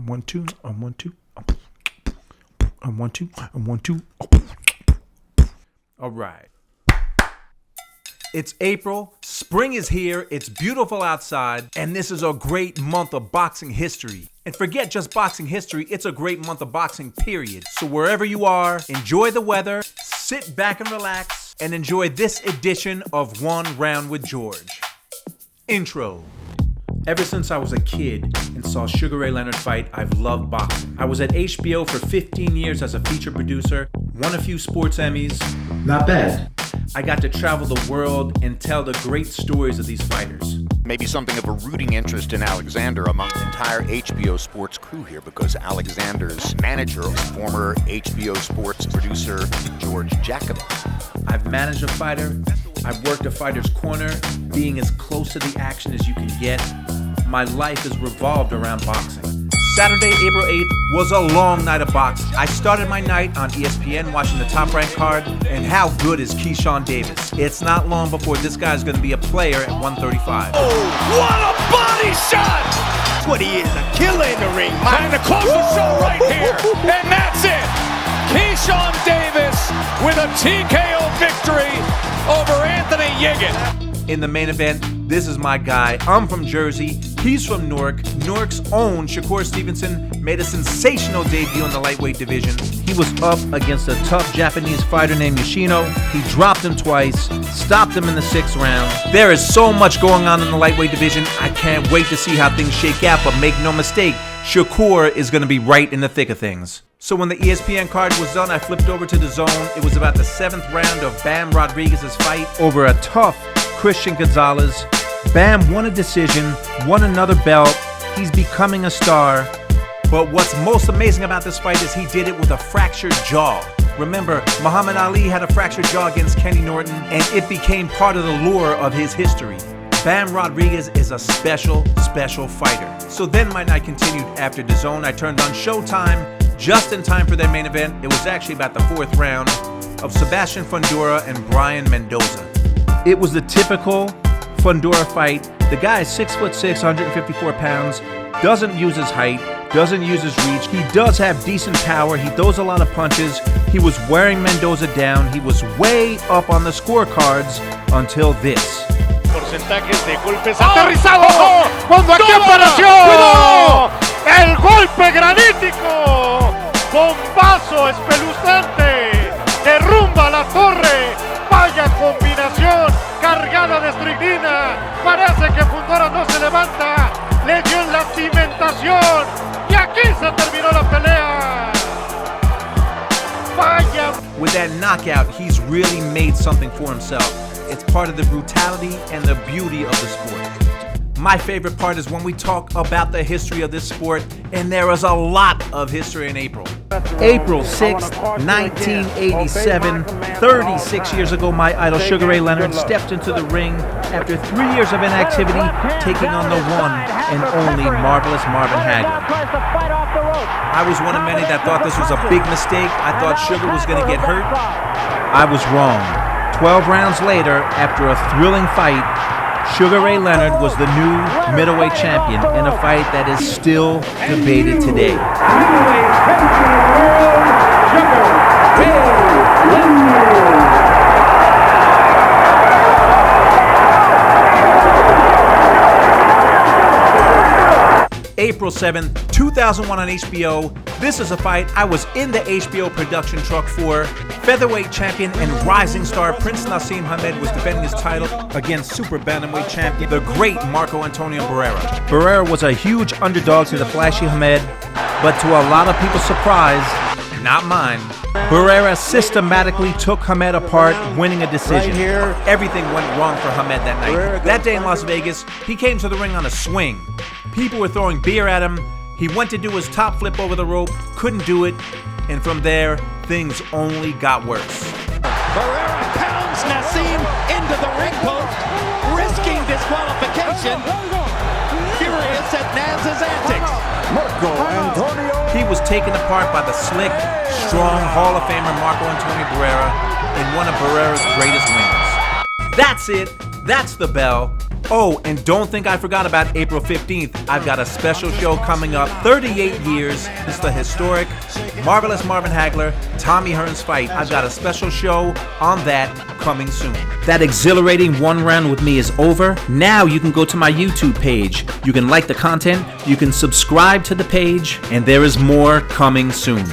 I'm 1 2. I'm 1 2. I'm 1 2. I'm 1 2. All right. It's April, spring is here, it's beautiful outside, and this is a great month of boxing history. And forget just boxing history, it's a great month of boxing, period. So wherever you are, enjoy the weather, sit back and relax, and enjoy this edition of One Round with George. Intro. Ever since I was a kid and saw Sugar Ray Leonard fight, I've loved boxing. I was at HBO for 15 years as a feature producer, won a few sports Emmys. Not bad. I got to travel the world and tell the great stories of these fighters. Maybe something of a rooting interest in Alexander among the entire HBO Sports crew here, because Alexander's manager is former HBO Sports producer George Jacobin. I've managed a fighter. I've worked a fighter's corner, being as close to the action as you can get. My life has revolved around boxing. Saturday, April 8th was a long night of boxing. I started my night on ESPN watching the Top Rank card, and how good is Keyshawn Davis? It's not long before this guy's going to be a player at 135. Oh, what a body shot! That's what he is, a killer in the ring. Time to close the show right here, and that's it. Keyshawn Davis with a TKO victory over Anthony Yiggin. In the main event, this is my guy. I'm from Jersey. He's from Newark. Newark's own Shakur Stevenson made a sensational debut in the lightweight division. He was up against a tough Japanese fighter named Yoshino. He dropped him twice, stopped him in the 6th round. There is so much going on in the lightweight division. I can't wait to see how things shake out, but make no mistake, Shakur is going to be right in the thick of things. So when the ESPN card was done, I flipped over to the Zone. It was about the 7th round of Bam Rodriguez's fight over a tough Christian Gonzalez. Bam won a decision, won another belt. He's becoming a star. But what's most amazing about this fight is he did it with a fractured jaw. Remember, Muhammad Ali had a fractured jaw against Kenny Norton, and it became part of the lure of his history. Bam Rodriguez is a special, special fighter. So then my night continued after DAZN. I turned on Showtime just in time for their main event. It was actually about the 4th round of Sebastian Fundura and Brian Mendoza. It was the typical Fundura fight. The guy is 6'6", 154 pounds, doesn't use his height, doesn't use his reach. He does have decent power. He throws a lot of punches. He was wearing Mendoza down. He was way up on the scorecards until this. Porcentajes de golpes aterrizados. Cuando aquí apareció el golpe granítico. Bombazo espeluznante. Derrumba la torre. Vaya combinación cargada de estricnina. Parece que Fundura no se levanta. Le dio en la cimentación. Y aquí se terminó la pelea. Vaya. With that knockout, he's really made something for himself. It's part of the brutality and the beauty of the sport. My favorite part is when we talk about the history of this sport, and there is a lot of history in April. April 6th, 1987, 36 years ago, my idol Sugar Ray Leonard stepped into the ring after 3 years of inactivity, taking on the one and only marvelous Marvin Hagler. I was one of many that thought this was a big mistake. I thought Sugar was going to get hurt. I was wrong. 12 rounds later, after a thrilling fight, Sugar Ray Leonard was the new middleweight champion in a fight that is still debated today. April 7th, 2001 on HBO. This is a fight I was in the HBO production truck for. Featherweight champion and rising star Prince Naseem Hamed was defending his title against super bantamweight champion, the great Marco Antonio Barrera. Barrera was a huge underdog to the flashy Hamed, but to a lot of people's surprise, not mine, Barrera systematically took Hamed apart, winning a decision. Right here. Everything went wrong for Hamed that night. That day in Las Vegas, he came to the ring on a swing. People were throwing beer at him. He went to do his top flip over the rope, couldn't do it, and from there, things only got worse. Barrera pounds Naseem into the ring post, risking disqualification. Furious at Naz's antics. Marco Antonio. He was taken apart by the slick, strong Hall of Famer Marco Antonio Barrera in one of Barrera's greatest wins. That's it. That's the bell. Oh, and don't think I forgot about April 15th. I've got a special show coming up, 38 years. It's the historic, marvelous Marvin Hagler, Tommy Hearns fight. I've got a special show on that coming soon. That exhilarating one round with me is over. Now you can go to my YouTube page. You can like the content, you can subscribe to the page, and there is more coming soon.